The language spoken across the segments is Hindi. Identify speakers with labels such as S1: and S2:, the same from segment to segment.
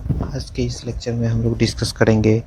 S1: आज के इस लेक्चर में हम लोग डिस्कस करेंगे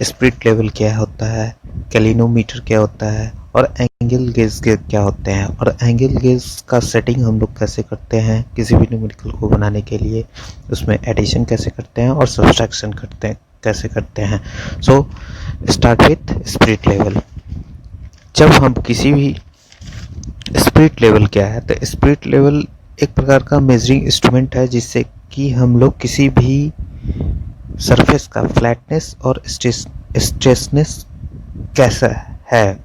S1: स्पिरिट लेवल क्या होता है, कैलिनोमीटर क्या होता है और एंगल गेज क्या होते हैं, और एंगल गेज का सेटिंग हम लोग कैसे करते हैं किसी भी न्यूमेरिकल को बनाने के लिए, उसमें एडिशन कैसे करते हैं और सब्सट्रैक्शन कैसे करते हैं। So start with spirit level. जब हम किसी भी स्पिरिट लेवल क्या है, तो स्पिरिट लेवल एक प्रकार का मेजरिंग इंस्ट्रूमेंट है जिससे कि हम लोग किसी भी सरफेस का फ्लैटनेस और स्ट्रेसनेस कैसा है,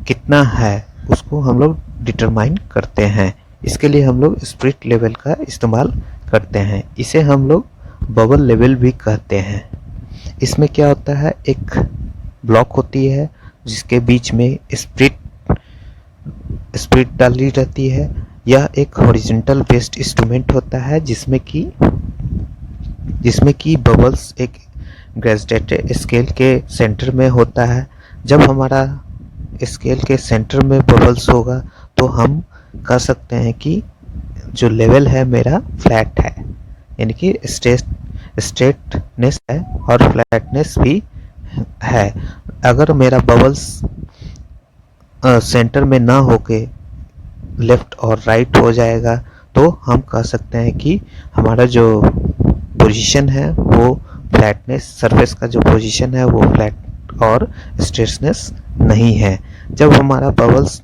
S1: कितना है, उसको हम लोग डिटरमाइन करते हैं। इसके लिए हम लोग स्पिरिट लेवल का इस्तेमाल करते हैं। इसे हम लोग बबल लेवल भी कहते हैं। इसमें क्या होता है, एक ब्लॉक होती है जिसके बीच में स्पिरिट डाली रहती है। यह एक हॉरिजॉन्टल बेस्ड इंस्ट्रूमेंट होता है जिसमें कि बबल्स एक ग्रेजुएटेड स्केल के सेंटर में होता है। जब हमारा स्केल के सेंटर में बबल्स होगा तो हम कह सकते हैं कि जो लेवल है मेरा फ्लैट है, यानी कि स्ट्रेटनेस है और फ्लैटनेस भी है। अगर मेरा बबल्स सेंटर में ना होके लेफ्ट और राइट हो जाएगा तो हम कह सकते हैं कि हमारा जो पोजीशन है वो फ्लैटनेस, सरफेस का जो पोजीशन है वो फ्लैट और स्ट्रेसनेस नहीं है। जब हमारा बबल्स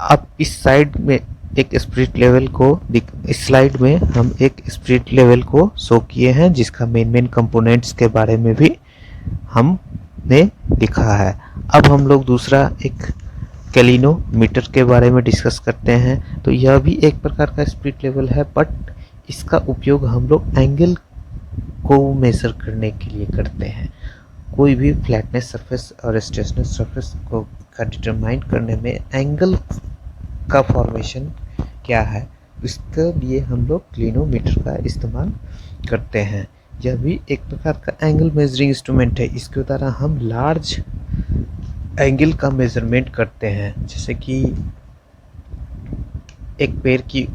S1: अब इस साइड में एक स्पिरिट लेवल को, इस स्लाइड में हम एक स्पिरिट लेवल को शो किए हैं जिसका मेन कंपोनेंट्स के बारे में भी हमने लिखा है। अब हम लोग दूसरा एक कैलिनोमीटर के बारे में डिस्कस करते हैं। तो यह भी एक प्रकार का स्पिरिट लेवल है, बट इसका उपयोग हम लोग एंगल को मेजर करने के लिए करते हैं। कोई भी फ्लैटनेस सरफेस और स्ट्रेसनेस सरफेस को का डिटरमाइन करने में एंगल का फॉर्मेशन क्या है, इसके लिए हम लोग क्लिनोमीटर का इस्तेमाल करते हैं। यह भी एक प्रकार का एंगल मेजरिंग इंस्ट्रूमेंट है। इसके द्वारा हम लार्ज एंगल का मेजरमेंट करते हैं, जैसे कि एक पैर की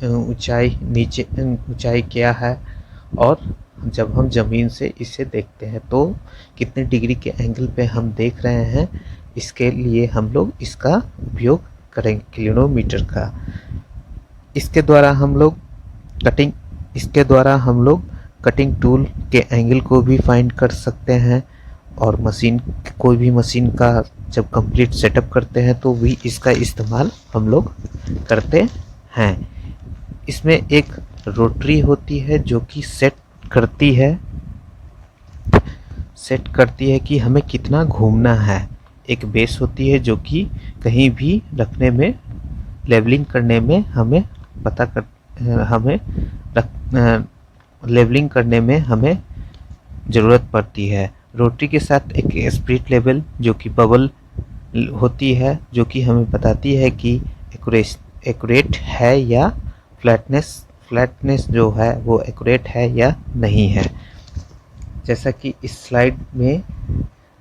S1: ऊंचाई क्या है, और जब हम ज़मीन से इसे देखते हैं तो कितने डिग्री के एंगल पे हम देख रहे हैं, इसके लिए हम लोग इसका उपयोग करेंगे क्लिनोमीटर का। इसके द्वारा हम लोग कटिंग टूल के एंगल को भी फाइंड कर सकते हैं, और कोई भी मशीन का जब कंप्लीट सेटअप करते हैं तो भी इसका इस्तेमाल हम लोग करते हैं। इसमें एक रोटरी होती है जो कि सेट करती है कि हमें कितना घूमना है। एक बेस होती है जो कि कहीं भी रखने में, लेवलिंग करने में हमें ज़रूरत पड़ती है। रोटरी के साथ एक स्पिरिट लेवल जो कि बबल होती है, जो कि हमें बताती है कि एक्यूरेट है या फ्लैटनेस जो है वो एक्यूरेट है या नहीं है। जैसा कि इस स्लाइड में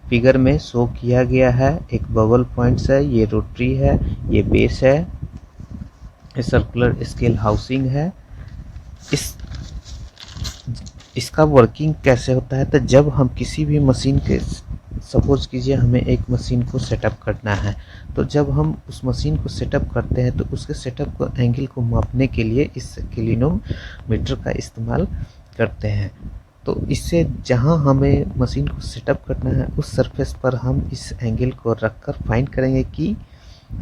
S1: फिगर में शो किया गया है, एक बबल पॉइंट्स है, ये रोटरी है, ये बेस है, ये सर्कुलर स्केल हाउसिंग है। इसका वर्किंग कैसे होता है, तो जब हम किसी भी मशीन के, सपोज कीजिए हमें एक मशीन को सेटअप करना है, तो जब हम उस मशीन को सेटअप करते हैं तो उसके सेटअप को एंगल को मापने के लिए इस क्लिनोमीटर का इस्तेमाल करते हैं। तो इससे जहां हमें मशीन को सेटअप करना है उस सरफेस पर हम इस एंगल को रखकर फाइंड करेंगे कि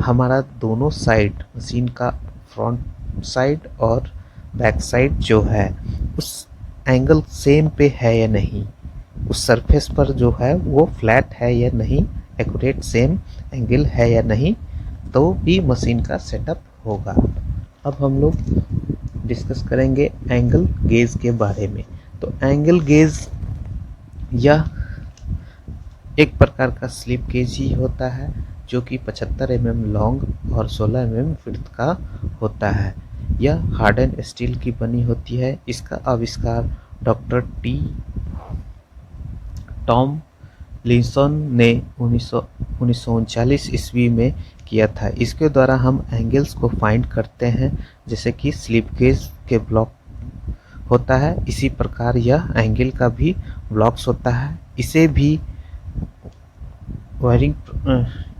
S1: हमारा दोनों साइड, मशीन का फ्रंट साइड और बैक साइड जो है, उस एंगल सेम पे है या नहीं, उस सरफेस पर जो है वो फ्लैट है या नहीं, एक्यूरेट सेम एंगल है या नहीं, तो भी मशीन का सेटअप होगा। अब हम लोग डिस्कस करेंगे एंगल गेज के बारे में। तो एंगल गेज यह एक प्रकार का स्लिप गेज ही होता है जो कि 75 mm लॉन्ग और 16 mm विड्थ का होता है। यह हार्डन स्टील की बनी होती है। इसका आविष्कार डॉक्टर टॉम लिंसन ने 1939 ईस्वी में किया था। इसके द्वारा हम एंगल्स को फाइंड करते हैं, जैसे कि स्लिप गेज के ब्लॉक होता है, इसी प्रकार यह एंगल का भी ब्लॉक्स होता है।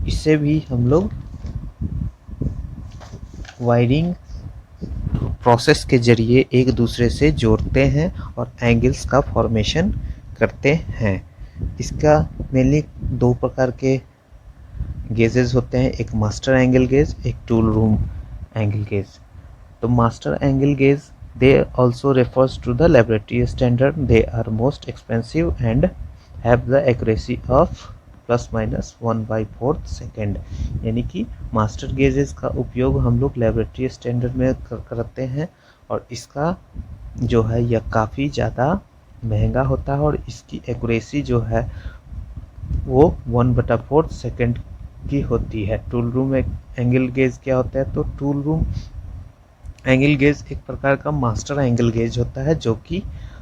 S1: इसे भी हम लोग वायरिंग प्रोसेस के जरिए एक दूसरे से जोड़ते हैं और एंगल्स का फॉर्मेशन करते हैं। इसका मेनली दो प्रकार के गेजेस होते हैं, एक मास्टर एंगल गेज, एक टूल रूम एंगल गेज। तो master angle gauge they also refers to the laboratory standard. They are most expensive and have the accuracy of ±1/4 second. यानी कि मास्टर गेजेस का उपयोग हम लोग लेबोरेटरी स्टैंडर्ड में करते हैं और इसका जो है यह काफ़ी ज़्यादा महंगा होता है और इसकी एक्यूरेसी जो है वो 1/4 सेकेंड की होती है। टूल रूम एंगल गेज क्या होता है? तो टूल रूम एंगल गेज एक प्रकार का मास्टर एंगल गेज होता है जो कि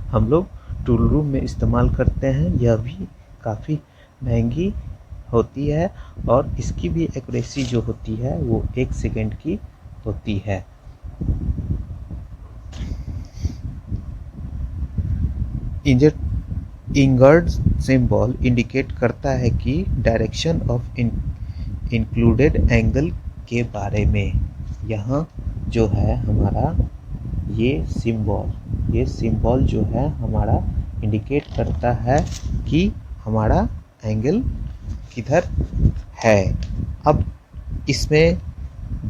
S1: हम लोग टूल रूम में इस्तेमाल करते हैं। यह भी काफ़ी महंगी होती है और इसकी भी एक्यूरेसी जो होती है वो 1 सेकेंड की होती है। इंगर्ड सिंबल इंडिकेट करता है कि डायरेक्शन ऑफ इंक्लूडेड एंगल के बारे में। यहाँ जो है हमारा ये सिंबल जो है हमारा इंडिकेट करता है कि हमारा एंगल किधर है। अब इसमें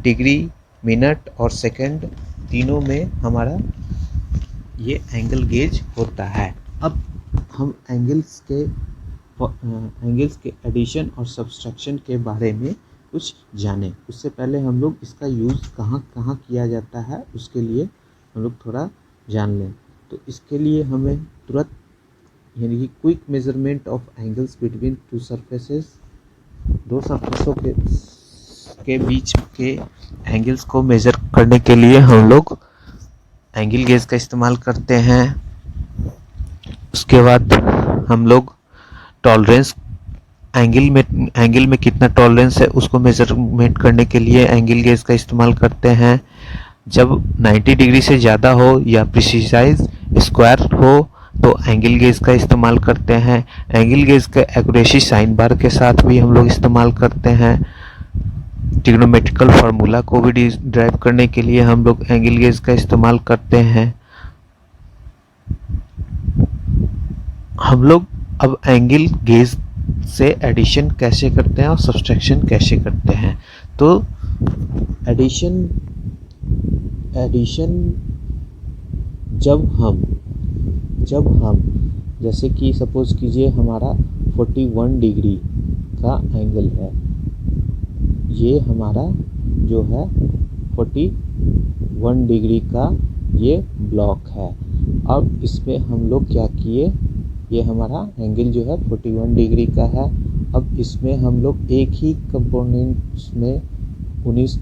S1: डिग्री, मिनट और सेकंड तीनों में हमारा ये एंगल गेज होता है। अब हम एंगल्स के एडिशन और सब्सट्रैक्शन के बारे में कुछ जाने। उससे पहले हम लोग इसका यूज़ कहाँ कहाँ किया जाता है उसके लिए हम लोग थोड़ा जान लें। तो इसके लिए हमें तुरंत यानी कि quick measurement of angles between two surfaces, दो सरफेसों के बीच के एंगल्स को मेज़र करने के लिए हम लोग एंगल गेज का इस्तेमाल करते हैं। उसके बाद हम लोग टॉलरेंस एंगल में कितना टॉलरेंस है उसको मेजरमेंट करने के लिए एंगल गेज का इस्तेमाल करते हैं। जब 90 डिग्री से ज़्यादा हो या प्रिसाइज स्क्वायर हो तो एंगल गेज का इस्तेमाल करते हैं। एंगल गेज का एक्यूरेसी साइन बार के साथ भी हम लोग इस्तेमाल करते हैं। ट्रिग्नोमेट्रिकल फार्मूला को भी ड्राइव करने के लिए हम लोग एंगल गेज का इस्तेमाल करते हैं। हम लोग अब एंगल गेज से एडिशन कैसे करते हैं और सब्सट्रैक्शन कैसे करते हैं। तो एडिशन जब हम जैसे कि सपोज कीजिए हमारा 41 डिग्री का एंगल है, ये हमारा जो है 41 डिग्री का ये ब्लॉक है। अब इसमें हम लोग क्या किए, ये हमारा एंगल जो है 41 डिग्री का है। अब इसमें हम लोग एक ही कंपोनेंट्स में 19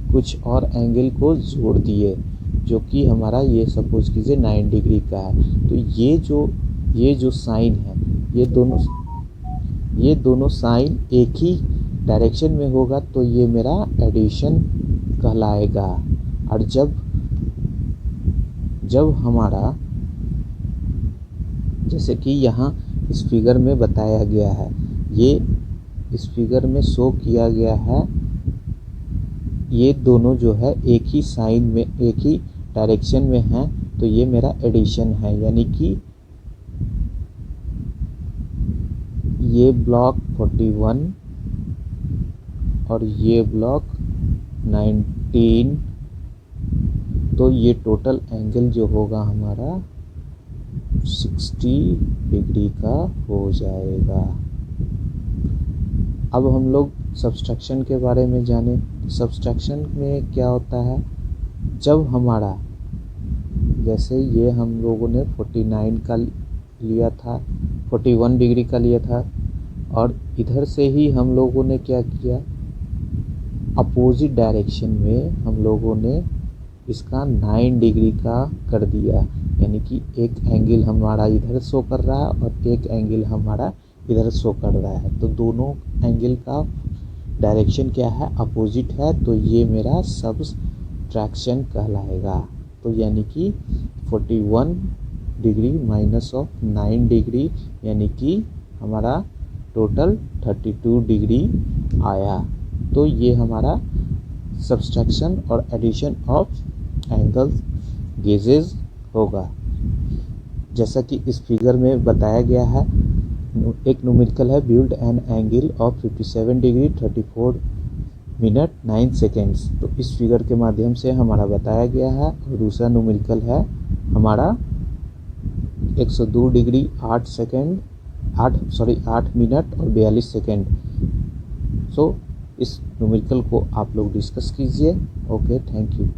S1: कुछ और एंगल को जोड़ दिए जो कि हमारा ये सपोज कीजिए 9 डिग्री का है। तो ये जो साइन है ये दोनों साइन एक ही डायरेक्शन में होगा तो ये मेरा एडिशन कहलाएगा। और जब हमारा जैसे कि यहाँ इस फिगर में बताया गया है, ये इस फिगर में शो किया गया है, ये दोनों जो है एक ही साइन में एक ही डायरेक्शन में हैं तो ये मेरा एडिशन है। यानी कि ये ब्लॉक 41 और ये ब्लॉक 19, तो ये टोटल एंगल जो होगा हमारा 60 डिग्री का हो जाएगा। अब हम लोग सब्सट्रैक्शन के बारे में जाने। सब्सट्रैक्शन में क्या होता है, जब हमारा जैसे ये हम लोगों ने 49 का लिया था, 41 डिग्री का लिया था और इधर से ही हम लोगों ने क्या किया, अपोजिट डायरेक्शन में हम लोगों ने इसका 9 डिग्री का कर दिया। यानी कि एक एंगल हमारा इधर शो कर रहा है और एक एंगल हमारा इधर शो कर रहा है, तो दोनों एंगल का डायरेक्शन क्या है, अपोजिट है, तो ये मेरा सब्सट्रैक्शन कहलाएगा। तो यानी कि 41 डिग्री माइनस ऑफ 9 डिग्री यानी कि हमारा टोटल 32 डिग्री आया। तो ये हमारा सब्सट्रैक्शन और एडिशन ऑफ एंगल गेजेस होगा। जैसा कि इस फिगर में बताया गया है, एक न्यूमेरिकल है build an angle of 57 degree 34 minute 9 seconds. तो इस फिगर के माध्यम से हमारा बताया गया है। और दूसरा न्यूमेरिकल है हमारा 102 डिग्री 8 मिनट और 42 सेकेंड। सो इस न्यूमेरिकल को आप लोग डिस्कस कीजिए। Okay, thank you.